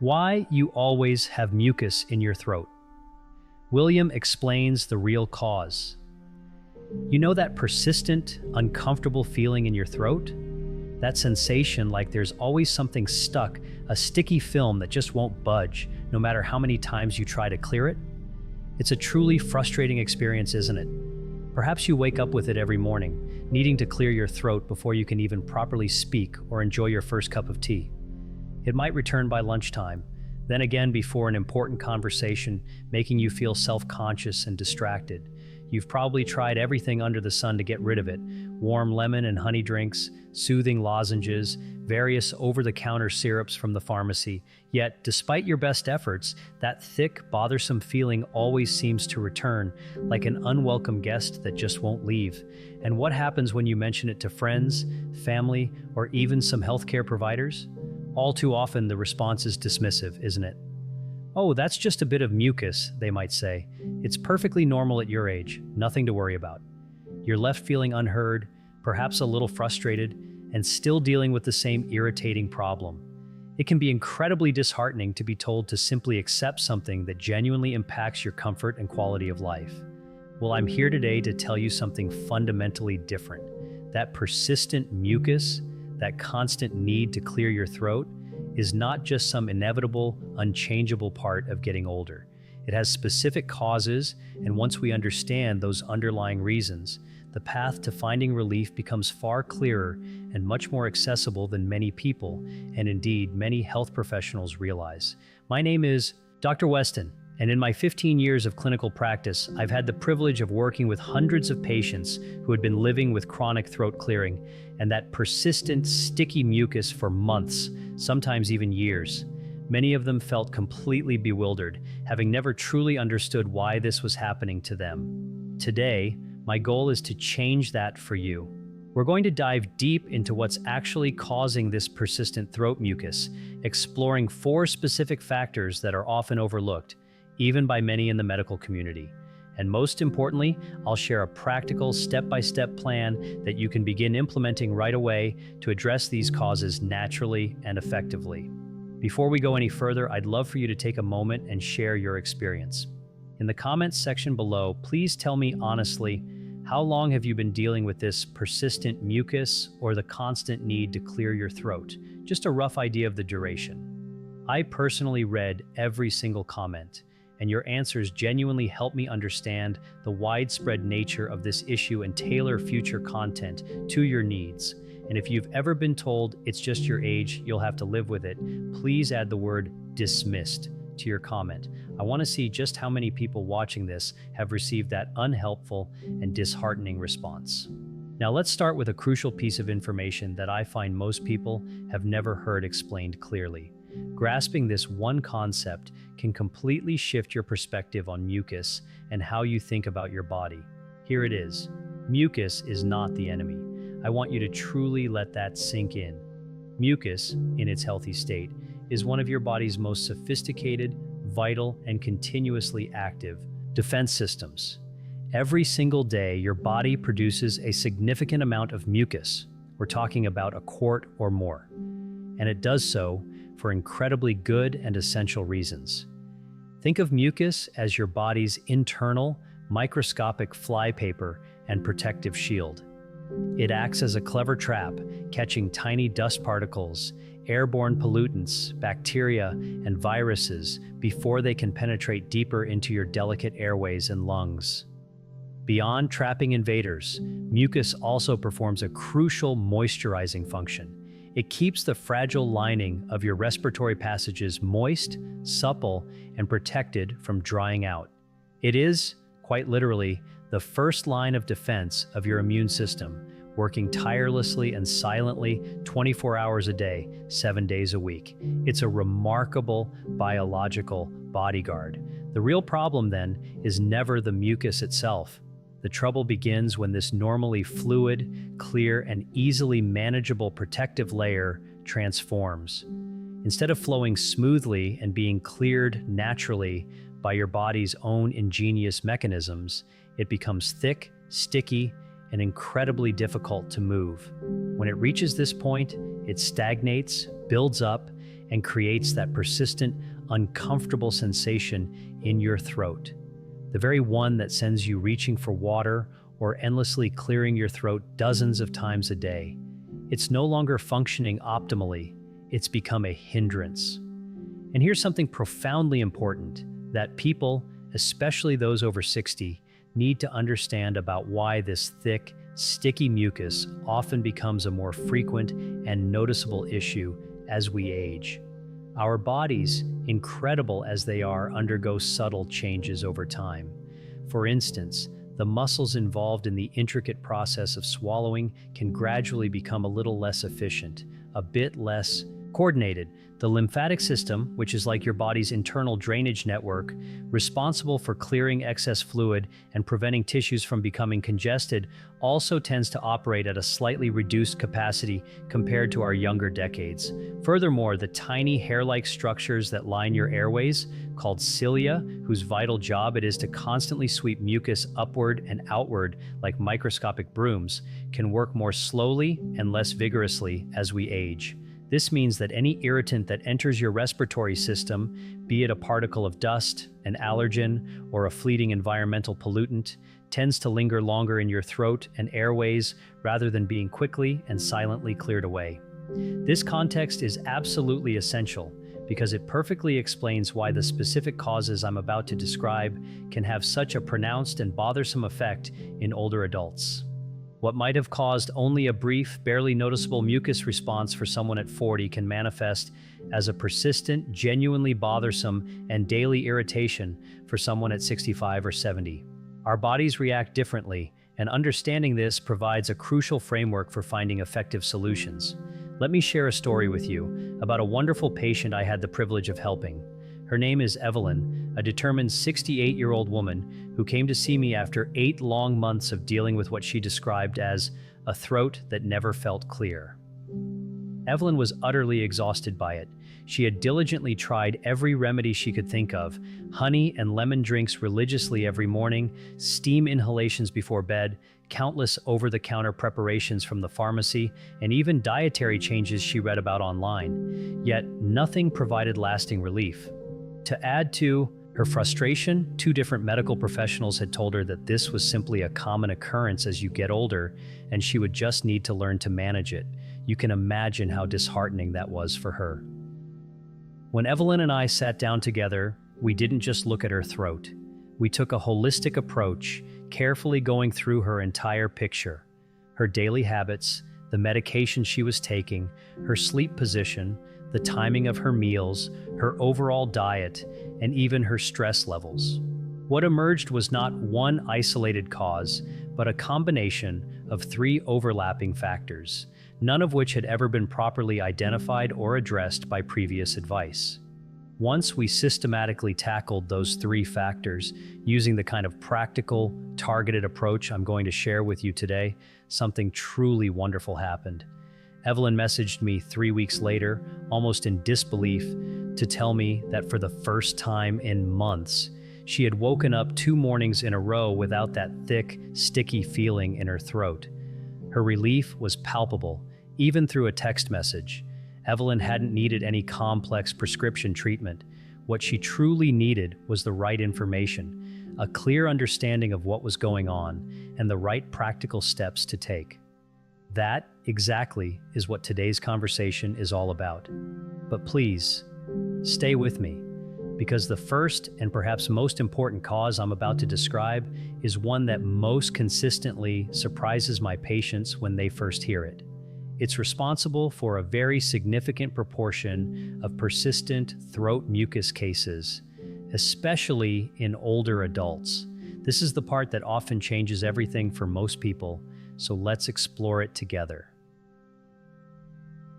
Why you always have mucus in your throat. William explains the real cause. You know that persistent, uncomfortable feeling in your throat? That sensation like there's always something stuck, a sticky film that just won't budge, no matter how many times you try to clear it? It's a truly frustrating experience, isn't it? Perhaps you wake up with it every morning, needing to clear your throat before you can even properly speak or enjoy your first cup of tea. It might return by lunchtime, then again before an important conversation, making you feel self-conscious and distracted. You've probably tried everything under the sun to get rid of it: warm lemon and honey drinks, soothing lozenges, various over-the-counter syrups from the pharmacy. Yet, despite your best efforts, that thick, bothersome feeling always seems to return, like an unwelcome guest that just won't leave. And what happens when you mention it to friends, family, or even some healthcare providers? All too often, the response is dismissive, isn't it? "Oh, that's just a bit of mucus," they might say. "It's perfectly normal at your age, nothing to worry about." You're left feeling unheard, perhaps a little frustrated, and still dealing with the same irritating problem. It can be incredibly disheartening to be told to simply accept something that genuinely impacts your comfort and quality of life. Well, I'm here today to tell you something fundamentally different. That persistent mucus, that constant need to clear your throat, is not just some inevitable, unchangeable part of getting older. It has specific causes, and once we understand those underlying reasons, the path to finding relief becomes far clearer and much more accessible than many people, and indeed many health professionals realize. My name is Dr. Weston, and in my 15 years of clinical practice, I've had the privilege of working with hundreds of patients who had been living with chronic throat clearing and that persistent, sticky mucus for months, sometimes even years. Many of them felt completely bewildered, having never truly understood why this was happening to them. Today, my goal is to change that for you. We're going to dive deep into what's actually causing this persistent throat mucus, exploring 4 specific factors that are often overlooked, even by many in the medical community. And most importantly, I'll share a practical step-by-step plan that you can begin implementing right away to address these causes naturally and effectively. Before we go any further, I'd love for you to take a moment and share your experience. In the comments section below, please tell me honestly, how long have you been dealing with this persistent mucus or the constant need to clear your throat? Just a rough idea of the duration. I personally read every single comment, and your answers genuinely help me understand the widespread nature of this issue and tailor future content to your needs. And if you've ever been told it's just your age, you'll have to live with it, please add the word "dismissed" to your comment. I want to see just how many people watching this have received that unhelpful and disheartening response. Now let's start with a crucial piece of information that I find most people have never heard explained clearly. Grasping this one concept can completely shift your perspective on mucus and how you think about your body. Here it is. Mucus is not the enemy. I want you to truly let that sink in. Mucus, in its healthy state, is one of your body's most sophisticated, vital, and continuously active defense systems. Every single day, your body produces a significant amount of mucus. We're talking about a quart or more. And it does so for incredibly good and essential reasons. Think of mucus as your body's internal, microscopic flypaper and protective shield. It acts as a clever trap, catching tiny dust particles, airborne pollutants, bacteria, and viruses before they can penetrate deeper into your delicate airways and lungs. Beyond trapping invaders, mucus also performs a crucial moisturizing function. It keeps the fragile lining of your respiratory passages moist, supple, and protected from drying out. It is, quite literally, the first line of defense of your immune system, working tirelessly and silently 24 hours a day, 7 days a week. It's a remarkable biological bodyguard. The real problem, then, is never the mucus itself. The trouble begins when this normally fluid, clear, and easily manageable protective layer transforms. Instead of flowing smoothly and being cleared naturally by your body's own ingenious mechanisms, it becomes thick, sticky, and incredibly difficult to move. When it reaches this point, it stagnates, builds up, and creates that persistent, uncomfortable sensation in your throat. The very one that sends you reaching for water or endlessly clearing your throat dozens of times a day. It's no longer functioning optimally, it's become a hindrance. And here's something profoundly important that people, especially those over 60, need to understand about why this thick, sticky mucus often becomes a more frequent and noticeable issue as we age. Our bodies, incredible as they are, undergo subtle changes over time. For instance, the muscles involved in the intricate process of swallowing can gradually become a little less efficient, a bit less coordinated. The lymphatic system, which is like your body's internal drainage network, responsible for clearing excess fluid and preventing tissues from becoming congested, also tends to operate at a slightly reduced capacity compared to our younger decades. Furthermore, the tiny hair-like structures that line your airways, called cilia, whose vital job it is to constantly sweep mucus upward and outward like microscopic brooms, can work more slowly and less vigorously as we age. This means that any irritant that enters your respiratory system, be it a particle of dust, an allergen, or a fleeting environmental pollutant, tends to linger longer in your throat and airways rather than being quickly and silently cleared away. This context is absolutely essential because it perfectly explains why the specific causes I'm about to describe can have such a pronounced and bothersome effect in older adults. What might have caused only a brief, barely noticeable mucus response for someone at 40 can manifest as a persistent, genuinely bothersome, and daily irritation for someone at 65 or 70. Our bodies react differently, and understanding this provides a crucial framework for finding effective solutions. Let me share a story with you about a wonderful patient I had the privilege of helping. Her name is Evelyn, a determined 68-year-old woman who came to see me after 8 long months of dealing with what she described as a throat that never felt clear. Evelyn was utterly exhausted by it. She had diligently tried every remedy she could think of: honey and lemon drinks religiously every morning, steam inhalations before bed, countless over-the-counter preparations from the pharmacy, and even dietary changes she read about online. Yet nothing provided lasting relief. To add to her frustration, 2 different medical professionals had told her that this was simply a common occurrence as you get older, and she would just need to learn to manage it. You can imagine how disheartening that was for her. When Evelyn and I sat down together, we didn't just look at her throat. We took a holistic approach, carefully going through her entire picture: her daily habits, the medication she was taking, her sleep position, the timing of her meals, her overall diet, and even her stress levels. What emerged was not one isolated cause, but a combination of 3 overlapping factors, none of which had ever been properly identified or addressed by previous advice. Once we systematically tackled those 3 factors, using the kind of practical, targeted approach I'm going to share with you today, something truly wonderful happened. Evelyn messaged me 3 weeks later, almost in disbelief, to tell me that for the first time in months, she had woken up 2 mornings in a row without that thick, sticky feeling in her throat. Her relief was palpable, even through a text message. Evelyn hadn't needed any complex prescription treatment. What she truly needed was the right information, a clear understanding of what was going on, and the right practical steps to take. That exactly is what today's conversation is all about. But please, stay with me, because the first and perhaps most important cause I'm about to describe is one that most consistently surprises my patients when they first hear it. It's responsible for a very significant proportion of persistent throat mucus cases, especially in older adults. This is the part that often changes everything for most people, so let's explore it together.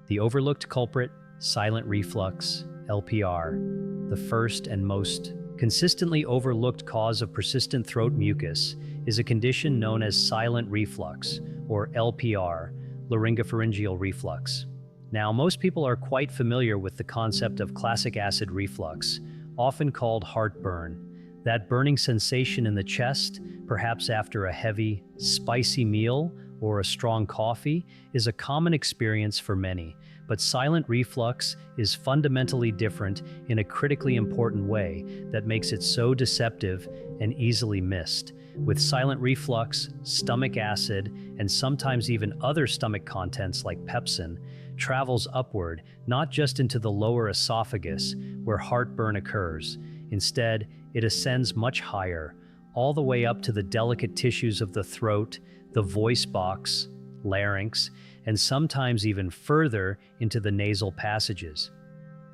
The overlooked culprit, silent reflux, LPR, the first and most consistently overlooked cause of persistent throat mucus, is a condition known as silent reflux, or LPR, laryngopharyngeal reflux. Now, most people are quite familiar with the concept of classic acid reflux, often called heartburn. That burning sensation in the chest, perhaps after a heavy, spicy meal or a strong coffee, is a common experience for many. But silent reflux is fundamentally different in a critically important way that makes it so deceptive and easily missed. With silent reflux, stomach acid, and sometimes even other stomach contents like pepsin travels upward, not just into the lower esophagus where heartburn occurs. Instead, it ascends much higher, all the way up to the delicate tissues of the throat, the voice box, larynx, and sometimes even further into the nasal passages.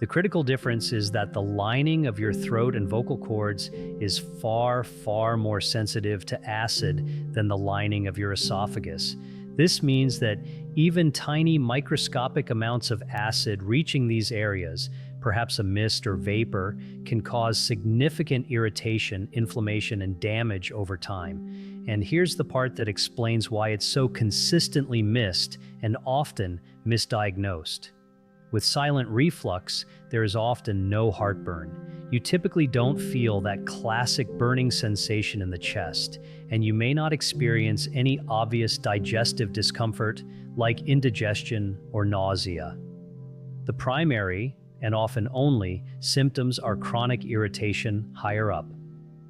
The critical difference is that the lining of your throat and vocal cords is far, far more sensitive to acid than the lining of your esophagus. This means that even tiny microscopic amounts of acid reaching these areas, perhaps a mist or vapor, can cause significant irritation, inflammation, and damage over time. And here's the part that explains why it's so consistently missed and often misdiagnosed. With silent reflux, there is often no heartburn. You typically don't feel that classic burning sensation in the chest, and you may not experience any obvious digestive discomfort like indigestion or nausea. The primary, and often only, symptoms are chronic irritation higher up.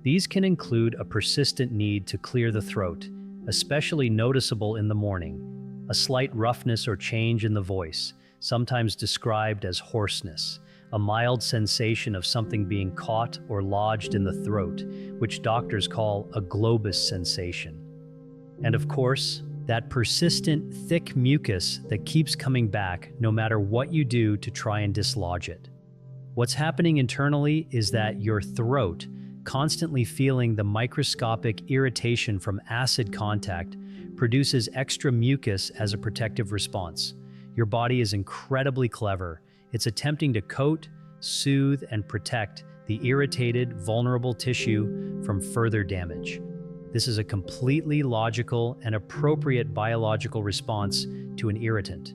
These can include a persistent need to clear the throat, especially noticeable in the morning, a slight roughness or change in the voice, sometimes described as hoarseness, a mild sensation of something being caught or lodged in the throat, which doctors call a globus sensation. And of course, that persistent, thick mucus that keeps coming back no matter what you do to try and dislodge it. What's happening internally is that your throat, constantly feeling the microscopic irritation from acid contact, produces extra mucus as a protective response. Your body is incredibly clever. It's attempting to coat, soothe, and protect the irritated, vulnerable tissue from further damage. This is a completely logical and appropriate biological response to an irritant.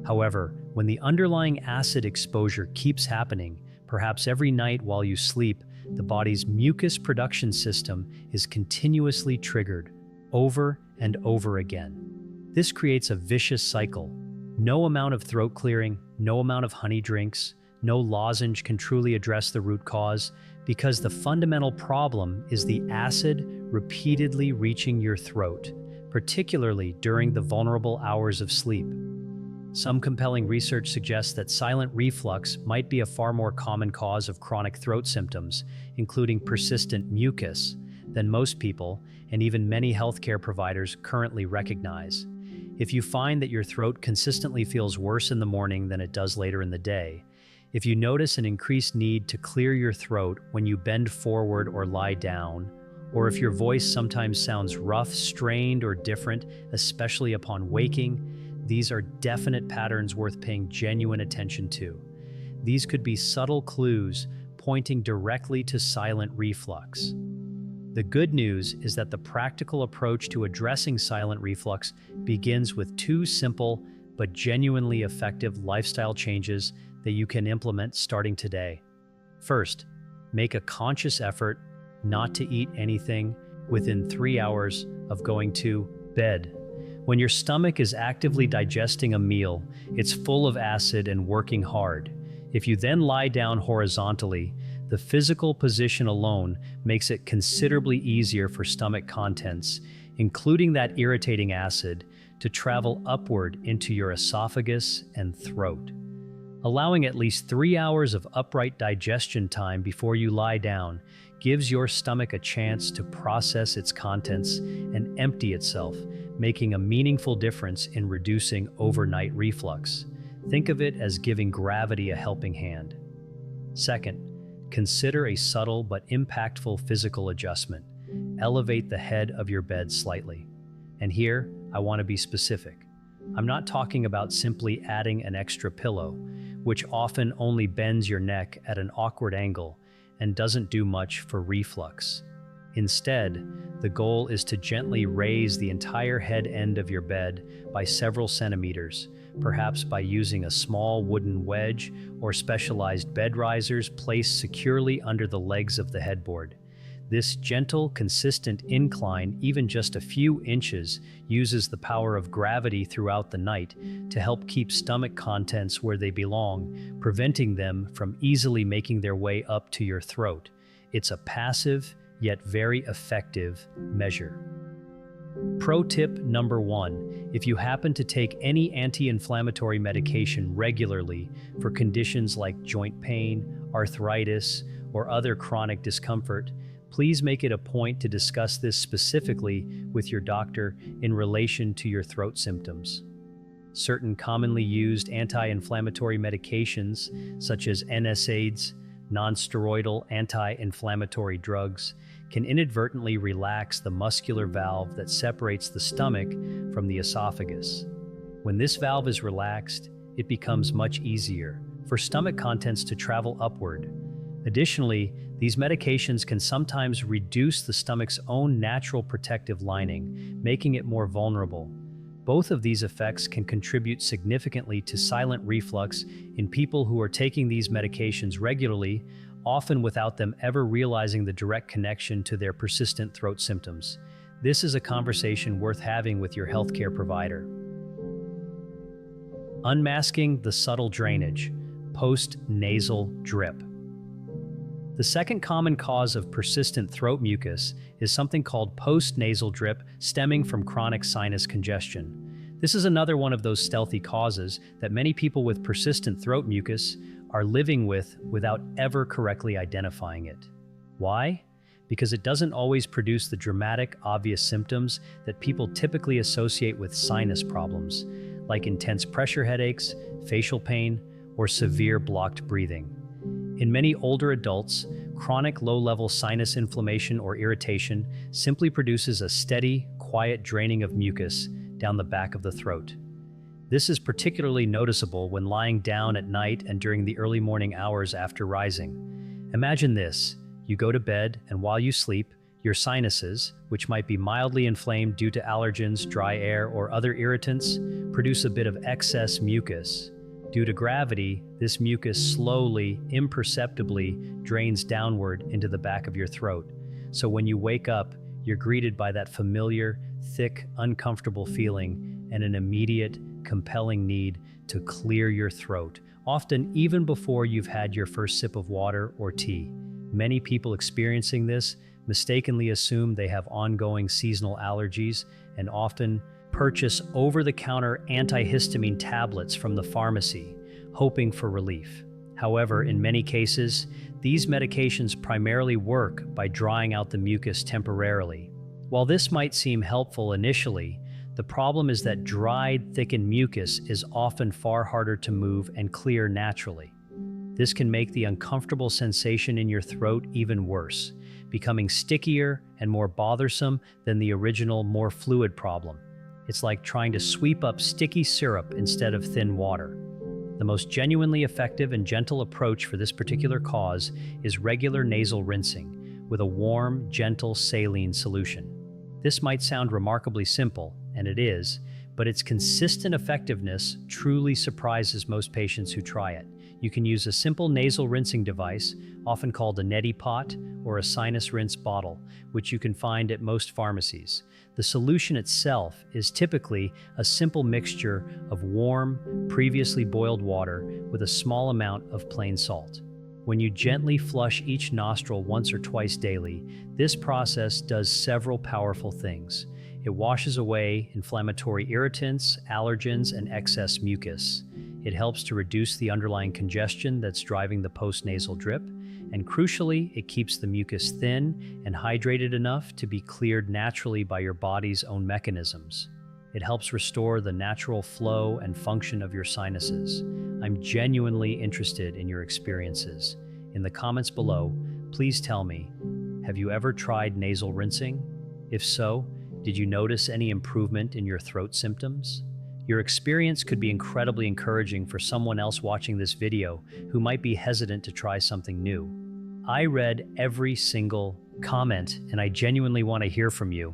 However, when the underlying acid exposure keeps happening, perhaps every night while you sleep, the body's mucus production system is continuously triggered over and over again. This creates a vicious cycle. No amount of throat clearing, no amount of honey drinks, no lozenge can truly address the root cause because the fundamental problem is the acid repeatedly reaching your throat, particularly during the vulnerable hours of sleep. Some compelling research suggests that silent reflux might be a far more common cause of chronic throat symptoms, including persistent mucus, than most people and even many healthcare providers currently recognize. If you find that your throat consistently feels worse in the morning than it does later in the day, if you notice an increased need to clear your throat when you bend forward or lie down, or if your voice sometimes sounds rough, strained, or different, especially upon waking, these are definite patterns worth paying genuine attention to. These could be subtle clues pointing directly to silent reflux. The good news is that the practical approach to addressing silent reflux begins with two simple but genuinely effective lifestyle changes that you can implement starting today. First, make a conscious effort not to eat anything within 3 hours of going to bed. When your stomach is actively digesting a meal, it's full of acid and working hard. If you then lie down horizontally, the physical position alone makes it considerably easier for stomach contents, including that irritating acid, to travel upward into your esophagus and throat. Allowing at least 3 hours of upright digestion time before you lie down gives your stomach a chance to process its contents and empty itself, making a meaningful difference in reducing overnight reflux. Think of it as giving gravity a helping hand. Second, consider a subtle but impactful physical adjustment. Elevate the head of your bed slightly. And here, I want to be specific. I'm not talking about simply adding an extra pillow, which often only bends your neck at an awkward angle and doesn't do much for reflux. Instead, the goal is to gently raise the entire head end of your bed by several centimeters, perhaps by using a small wooden wedge or specialized bed risers placed securely under the legs of the headboard. This gentle, consistent incline, even just a few inches, uses the power of gravity throughout the night to help keep stomach contents where they belong, preventing them from easily making their way up to your throat. It's a passive, yet very effective measure. Pro tip number 1, if you happen to take any anti-inflammatory medication regularly for conditions like joint pain, arthritis, or other chronic discomfort, please make it a point to discuss this specifically with your doctor in relation to your throat symptoms. Certain commonly used anti-inflammatory medications, such as NSAIDs, non-steroidal anti-inflammatory drugs, can inadvertently relax the muscular valve that separates the stomach from the esophagus. When this valve is relaxed, it becomes much easier for stomach contents to travel upward. Additionally, these medications can sometimes reduce the stomach's own natural protective lining, making it more vulnerable. Both of these effects can contribute significantly to silent reflux in people who are taking these medications regularly, often without them ever realizing the direct connection to their persistent throat symptoms. This is a conversation worth having with your healthcare provider. Unmasking the subtle drainage, postnasal drip. The second common cause of persistent throat mucus is something called postnasal drip, stemming from chronic sinus congestion. This is another one of those stealthy causes that many people with persistent throat mucus are living with without ever correctly identifying it. Why? Because it doesn't always produce the dramatic, obvious symptoms that people typically associate with sinus problems, like intense pressure headaches, facial pain, or severe blocked breathing. In many older adults, chronic low-level sinus inflammation or irritation simply produces a steady, quiet draining of mucus down the back of the throat. This is particularly noticeable when lying down at night and during the early morning hours after rising. Imagine this: you go to bed, and while you sleep, your sinuses, which might be mildly inflamed due to allergens, dry air, or other irritants, produce a bit of excess mucus. Due to gravity, this mucus slowly, imperceptibly drains downward into the back of your throat. So when you wake up, you're greeted by that familiar, thick, uncomfortable feeling and an immediate, compelling need to clear your throat, often even before you've had your first sip of water or tea. Many people experiencing this mistakenly assume they have ongoing seasonal allergies and often purchase over-the-counter antihistamine tablets from the pharmacy, hoping for relief. However, in many cases, these medications primarily work by drying out the mucus temporarily. While this might seem helpful initially, the problem is that dried, thickened mucus is often far harder to move and clear naturally. This can make the uncomfortable sensation in your throat even worse, becoming stickier and more bothersome than the original, more fluid problem. It's like trying to sweep up sticky syrup instead of thin water. The most genuinely effective and gentle approach for this particular cause is regular nasal rinsing with a warm, gentle saline solution. This might sound remarkably simple, and it is, but its consistent effectiveness truly surprises most patients who try it. You can use a simple nasal rinsing device, often called a neti pot or a sinus rinse bottle, which you can find at most pharmacies. The solution itself is typically a simple mixture of warm, previously boiled water with a small amount of plain salt. When you gently flush each nostril once or twice daily, this process does several powerful things. It washes away inflammatory irritants, allergens, and excess mucus. It helps to reduce the underlying congestion that's driving the postnasal drip, and crucially, it keeps the mucus thin and hydrated enough to be cleared naturally by your body's own mechanisms. It helps restore the natural flow and function of your sinuses. I'm genuinely interested in your experiences. In the comments below, please tell me, have you ever tried nasal rinsing? If so, did you notice any improvement in your throat symptoms? Your experience could be incredibly encouraging for someone else watching this video who might be hesitant to try something new. I read every single comment, and I genuinely want to hear from you.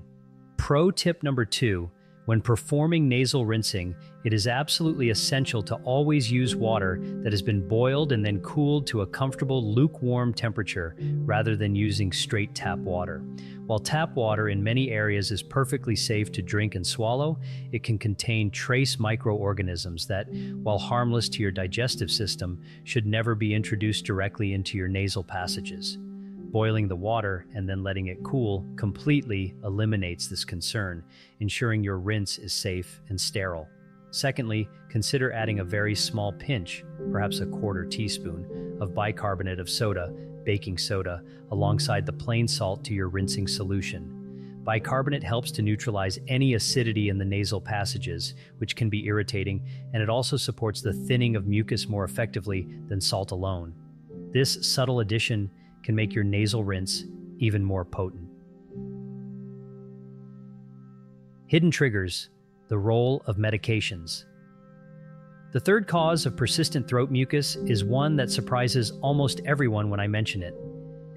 Pro tip number 2, When performing nasal rinsing, it is absolutely essential to always use water that has been boiled and then cooled to a comfortable lukewarm temperature rather than using straight tap water. While tap water in many areas is perfectly safe to drink and swallow, it can contain trace microorganisms that, while harmless to your digestive system, should never be introduced directly into your nasal passages. Boiling the water and then letting it cool completely eliminates this concern, ensuring your rinse is safe and sterile. Secondly, consider adding a very small pinch, perhaps a quarter teaspoon, of bicarbonate of soda, baking soda, alongside the plain salt to your rinsing solution. Bicarbonate helps to neutralize any acidity in the nasal passages, which can be irritating, and it also supports the thinning of mucus more effectively than salt alone. This subtle addition can make your nasal rinse even more potent. Hidden triggers, the role of medications. The third cause of persistent throat mucus is one that surprises almost everyone when I mention it.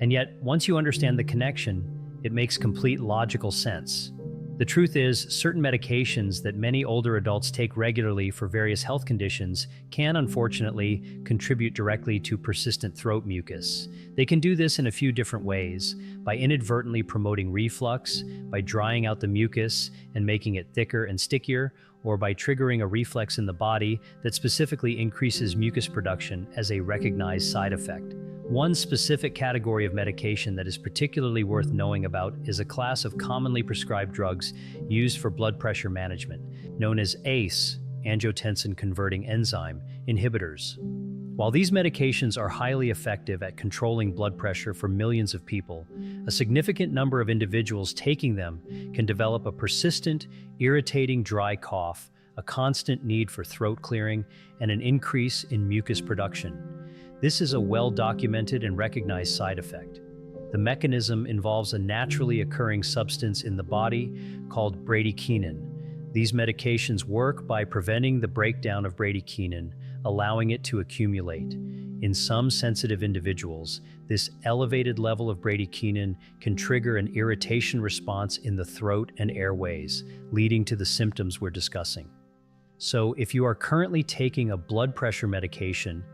And yet, once you understand the connection, it makes complete logical sense. The truth is, certain medications that many older adults take regularly for various health conditions can unfortunately contribute directly to persistent throat mucus. They can do this in a few different ways: by inadvertently promoting reflux, by drying out the mucus and making it thicker and stickier, or by triggering a reflex in the body that specifically increases mucus production as a recognized side effect. One specific category of medication that is particularly worth knowing about is a class of commonly prescribed drugs used for blood pressure management, known as ACE, angiotensin-converting enzyme, inhibitors. While these medications are highly effective at controlling blood pressure for millions of people, a significant number of individuals taking them can develop a persistent, irritating dry cough, a constant need for throat clearing, and an increase in mucus production. This is a well-documented and recognized side effect. The mechanism involves a naturally occurring substance in the body called bradykinin. These medications work by preventing the breakdown of bradykinin, allowing it to accumulate. In some sensitive individuals, this elevated level of bradykinin can trigger an irritation response in the throat and airways, leading to the symptoms we're discussing. So, if you are currently taking a blood pressure medication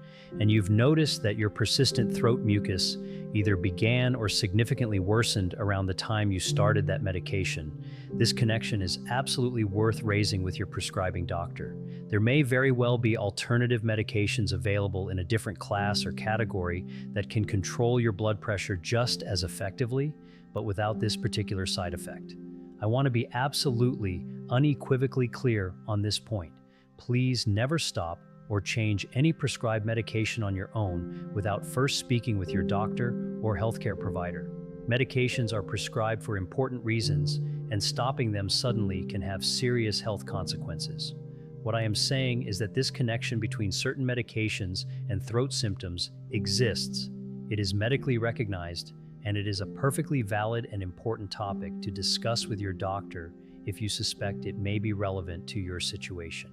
and you've noticed that your persistent throat mucus either began or significantly worsened around the time you started that medication, this connection is absolutely worth raising with your prescribing doctor. There may very well be alternative medications available in a different class or category that can control your blood pressure just as effectively, but without this particular side effect. I want to be absolutely, unequivocally clear on this point. Please never stop or change any prescribed medication on your own without first speaking with your doctor or healthcare provider. Medications are prescribed for important reasons, and stopping them suddenly can have serious health consequences. What I am saying is that this connection between certain medications and throat symptoms exists. It is medically recognized, and it is a perfectly valid and important topic to discuss with your doctor if you suspect it may be relevant to your situation.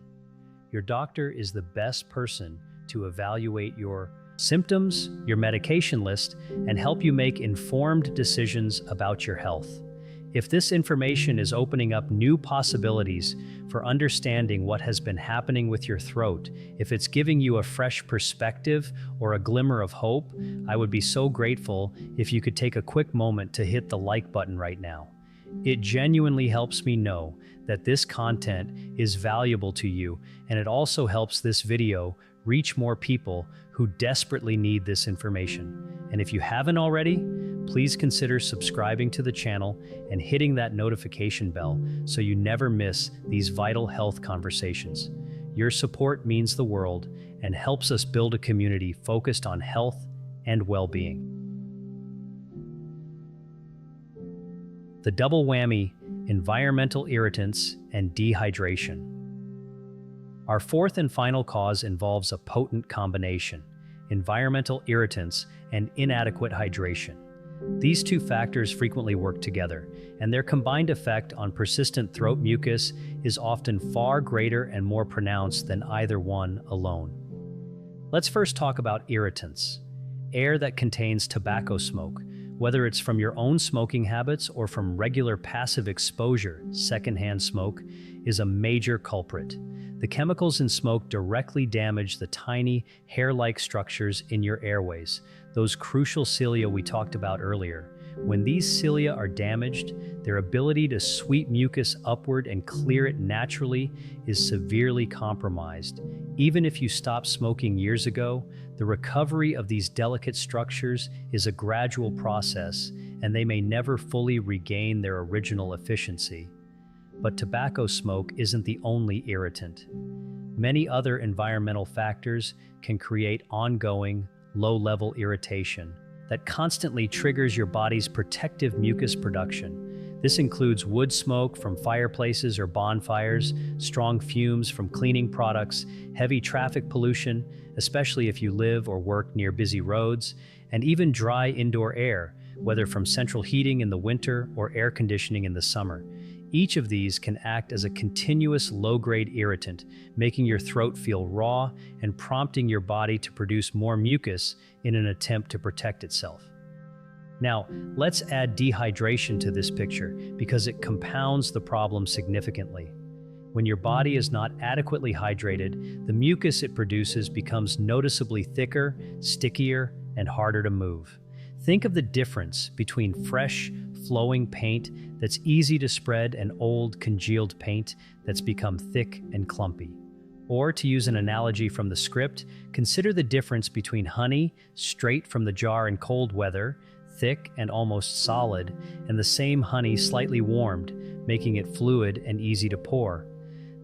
Your doctor is the best person to evaluate your symptoms, your medication list, and help you make informed decisions about your health. If this information is opening up new possibilities for understanding what has been happening with your throat, if it's giving you a fresh perspective or a glimmer of hope, I would be so grateful if you could take a quick moment to hit the like button right now. It genuinely helps me know that this content is valuable to you, and it also helps this video reach more people who desperately need this information. And if you haven't already, please consider subscribing to the channel and hitting that notification bell so you never miss these vital health conversations. Your support means the world and helps us build a community focused on health and well-being. The double whammy: environmental irritants and dehydration. Our fourth and final cause involves a potent combination: environmental irritants and inadequate hydration. These two factors frequently work together, and their combined effect on persistent throat mucus is often far greater and more pronounced than either one alone. Let's first talk about irritants. Air that contains tobacco smoke, Whether it's from your own smoking habits or from regular passive exposure, secondhand smoke is a major culprit. The chemicals in smoke directly damage the tiny, hair-like structures in your airways, those crucial cilia we talked about earlier. When these cilia are damaged, their ability to sweep mucus upward and clear it naturally is severely compromised. Even if you stopped smoking years ago, the recovery of these delicate structures is a gradual process, and they may never fully regain their original efficiency. But tobacco smoke isn't the only irritant. Many other environmental factors can create ongoing, low-level irritation that constantly triggers your body's protective mucus production. This includes wood smoke from fireplaces or bonfires, strong fumes from cleaning products, heavy traffic pollution, especially if you live or work near busy roads, and even dry indoor air, whether from central heating in the winter or air conditioning in the summer. Each of these can act as a continuous low-grade irritant, making your throat feel raw and prompting your body to produce more mucus in an attempt to protect itself. Now, let's add dehydration to this picture because it compounds the problem significantly. When your body is not adequately hydrated, the mucus it produces becomes noticeably thicker, stickier, and harder to move. Think of the difference between fresh, flowing paint that's easy to spread and old, congealed paint that's become thick and clumpy. Or, to use an analogy from the script, consider the difference between honey, straight from the jar in cold weather, thick and almost solid, and the same honey slightly warmed, making it fluid and easy to pour.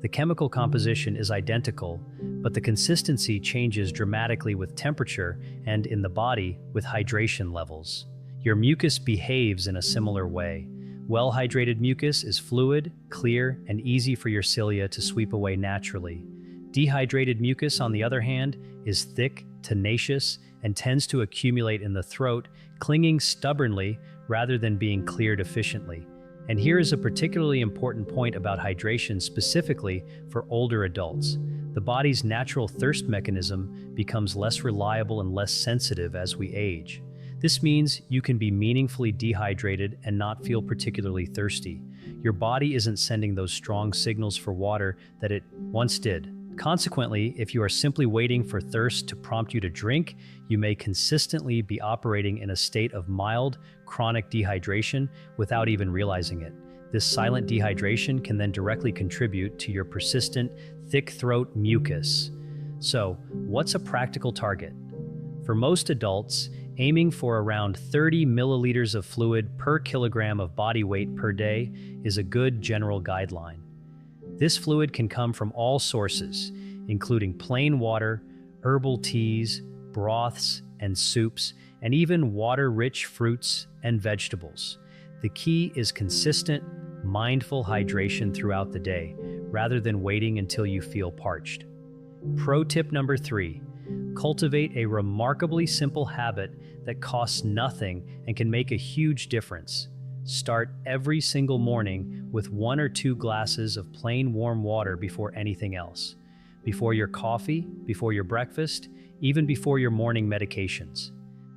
The chemical composition is identical, but the consistency changes dramatically with temperature and, in the body, with hydration levels. Your mucus behaves in a similar way. Well-hydrated mucus is fluid, clear, and easy for your cilia to sweep away naturally. Dehydrated mucus, on the other hand, is thick, tenacious, and tends to accumulate in the throat, clinging stubbornly rather than being cleared efficiently. And here is a particularly important point about hydration specifically for older adults. The body's natural thirst mechanism becomes less reliable and less sensitive as we age. This means you can be meaningfully dehydrated and not feel particularly thirsty. Your body isn't sending those strong signals for water that it once did. Consequently, if you are simply waiting for thirst to prompt you to drink, you may consistently be operating in a state of mild, chronic dehydration without even realizing it. This silent dehydration can then directly contribute to your persistent, thick throat mucus. So, what's a practical target? For most adults, aiming for around 30 milliliters of fluid per kilogram of body weight per day is a good general guideline. This fluid can come from all sources, including plain water, herbal teas, broths, and soups, and even water-rich fruits and vegetables. The key is consistent, mindful hydration throughout the day, rather than waiting until you feel parched. Pro tip number 3, cultivate a remarkably simple habit that costs nothing and can make a huge difference. Start every single morning with 1 or 2 glasses of plain warm water before anything else. Before your coffee, before your breakfast, even before your morning medications.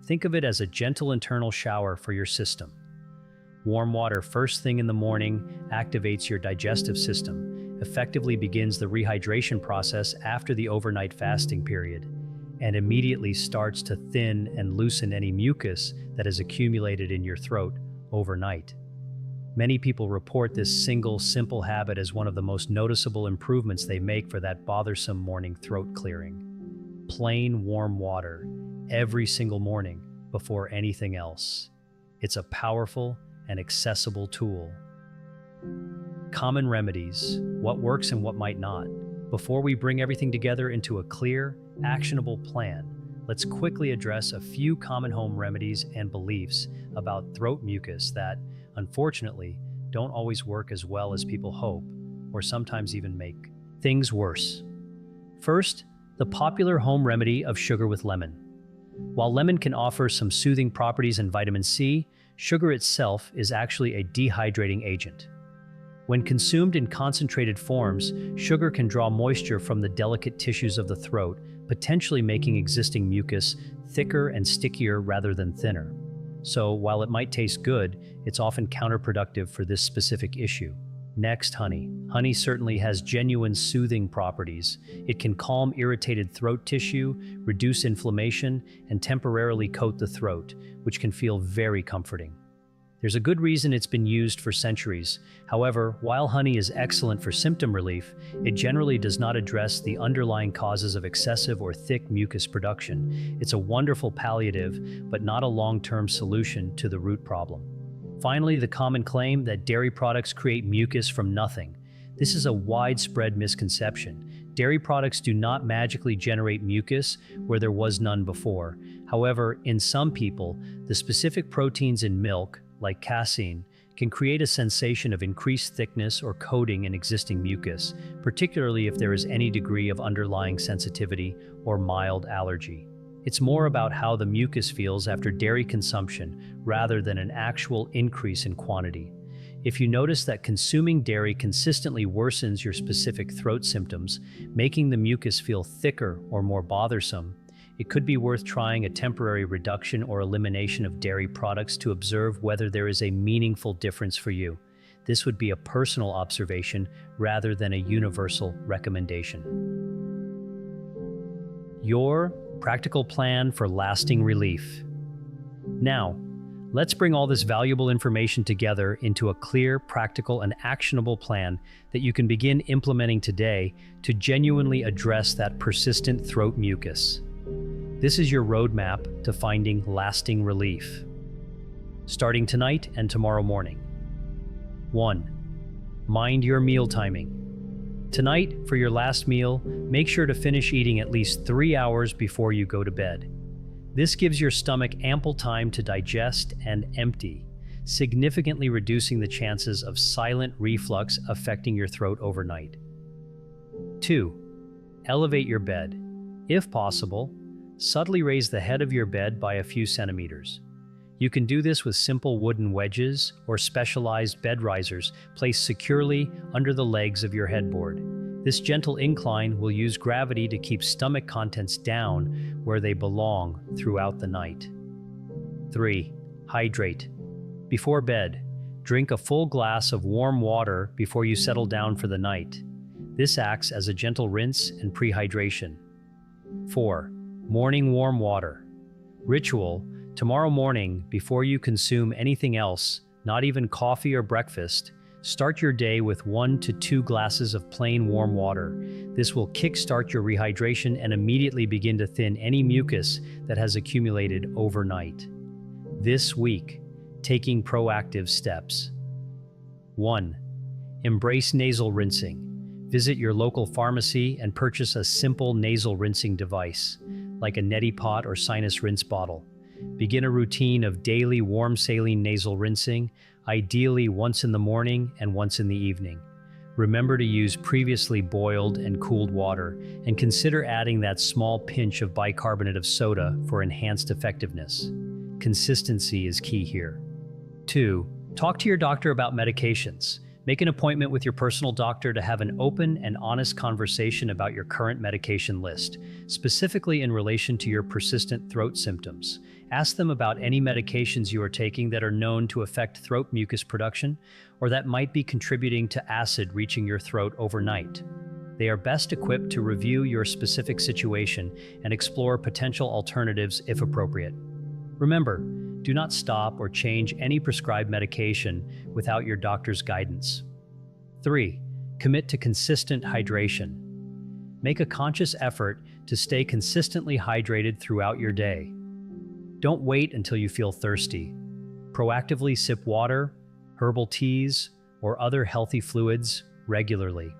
Think of it as a gentle internal shower for your system. Warm water first thing in the morning activates your digestive system, effectively begins the rehydration process after the overnight fasting period, and immediately starts to thin and loosen any mucus that has accumulated in your throat overnight. Many people report this single, simple habit as one of the most noticeable improvements they make for that bothersome morning throat clearing. Plain warm water every single morning before anything else. It's a powerful and accessible tool. Common remedies, what works and what might not. Before we bring everything together into a clear, actionable plan, let's quickly address a few common home remedies and beliefs about throat mucus that, unfortunately, don't always work as well as people hope, or sometimes even make things worse. First, the popular home remedy of sugar with lemon. While lemon can offer some soothing properties and vitamin C, sugar itself is actually a dehydrating agent. When consumed in concentrated forms, sugar can draw moisture from the delicate tissues of the throat, potentially making existing mucus thicker and stickier rather than thinner. So while it might taste good, it's often counterproductive for this specific issue. Next, honey. Honey certainly has genuine soothing properties. It can calm irritated throat tissue, reduce inflammation, and temporarily coat the throat, which can feel very comforting. There's a good reason it's been used for centuries. However, while honey is excellent for symptom relief, it generally does not address the underlying causes of excessive or thick mucus production. It's a wonderful palliative, but not a long-term solution to the root problem. Finally, the common claim that dairy products create mucus from nothing. This is a widespread misconception. Dairy products do not magically generate mucus where there was none before. However, in some people, the specific proteins in milk, like casein, can create a sensation of increased thickness or coating in existing mucus, particularly if there is any degree of underlying sensitivity or mild allergy. It's more about how the mucus feels after dairy consumption rather than an actual increase in quantity. If you notice that consuming dairy consistently worsens your specific throat symptoms, making the mucus feel thicker or more bothersome, it could be worth trying a temporary reduction or elimination of dairy products to observe whether there is a meaningful difference for you. This would be a personal observation rather than a universal recommendation. Your practical plan for lasting relief. Now, let's bring all this valuable information together into a clear, practical, and actionable plan that you can begin implementing today to genuinely address that persistent throat mucus. This is your roadmap to finding lasting relief. Starting tonight and tomorrow morning. 1. Mind your meal timing. Tonight, for your last meal, make sure to finish eating at least 3 hours before you go to bed. This gives your stomach ample time to digest and empty, significantly reducing the chances of silent reflux affecting your throat overnight. 2. Elevate your bed. If possible, subtly raise the head of your bed by a few centimeters. You can do this with simple wooden wedges or specialized bed risers placed securely under the legs of your headboard. This gentle incline will use gravity to keep stomach contents down where they belong throughout the night. 3. Hydrate. Before bed, drink a full glass of warm water before you settle down for the night. This acts as a gentle rinse and prehydration. 4. Morning warm water. Ritual. Tomorrow morning, before you consume anything else, not even coffee or breakfast, start your day with 1 to 2 glasses of plain warm water. This will kickstart your rehydration and immediately begin to thin any mucus that has accumulated overnight. This week, taking proactive steps. 1. Embrace nasal rinsing. Visit your local pharmacy and purchase a simple nasal rinsing device, like a neti pot or sinus rinse bottle. Begin a routine of daily warm saline nasal rinsing, ideally once in the morning and once in the evening. Remember to use previously boiled and cooled water, and consider adding that small pinch of bicarbonate of soda for enhanced effectiveness. Consistency is key here. 2. Talk to your doctor about medications. Make an appointment with your personal doctor to have an open and honest conversation about your current medication list, specifically in relation to your persistent throat symptoms. Ask them about any medications you are taking that are known to affect throat mucus production or that might be contributing to acid reaching your throat overnight. They are best equipped to review your specific situation and explore potential alternatives if appropriate. Remember, do not stop or change any prescribed medication without your doctor's guidance. 3. Commit to consistent hydration. Make a conscious effort to stay consistently hydrated throughout your day. Don't wait until you feel thirsty. Proactively sip water, herbal teas, or other healthy fluids regularly.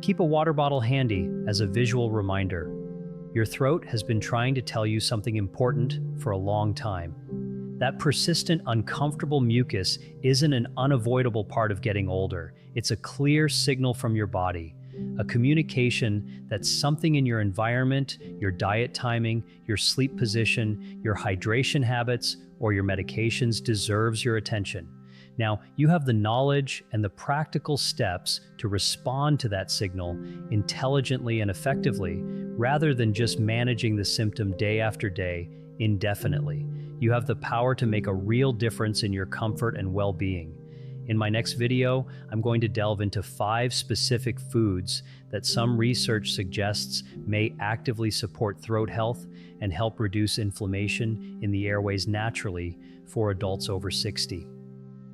Keep a water bottle handy as a visual reminder. Your throat has been trying to tell you something important for a long time. That persistent, uncomfortable mucus isn't an unavoidable part of getting older. It's a clear signal from your body, a communication that something in your environment, your diet timing, your sleep position, your hydration habits, or your medications deserves your attention. Now, you have the knowledge and the practical steps to respond to that signal intelligently and effectively, rather than just managing the symptom day after day indefinitely. You have the power to make a real difference in your comfort and well-being. In my next video, I'm going to delve into 5 specific foods that some research suggests may actively support throat health and help reduce inflammation in the airways naturally for adults over 60.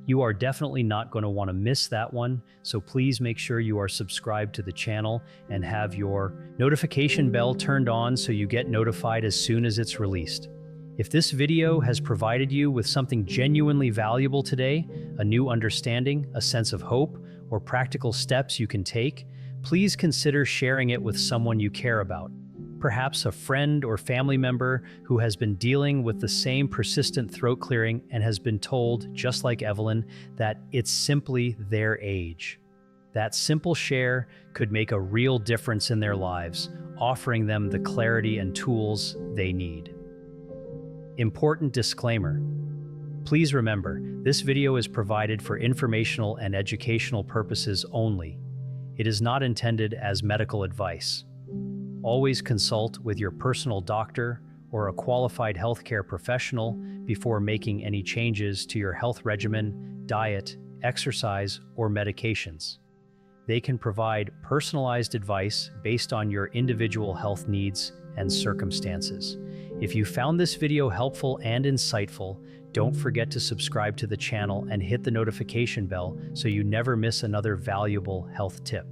You are definitely not going to want to miss that one, so please make sure you are subscribed to the channel and have your notification bell turned on so you get notified as soon as it's released. If this video has provided you with something genuinely valuable today, a new understanding, a sense of hope, or practical steps you can take, please consider sharing it with someone you care about. Perhaps a friend or family member who has been dealing with the same persistent throat clearing and has been told, just like Evelyn, that it's simply their age. That simple share could make a real difference in their lives, offering them the clarity and tools they need. Important disclaimer. Please remember, this video is provided for informational and educational purposes only. It is not intended as medical advice. Always consult with your personal doctor or a qualified healthcare professional before making any changes to your health regimen, diet, exercise, or medications. They can provide personalized advice based on your individual health needs and circumstances. If you found this video helpful and insightful, don't forget to subscribe to the channel and hit the notification bell so you never miss another valuable health tip.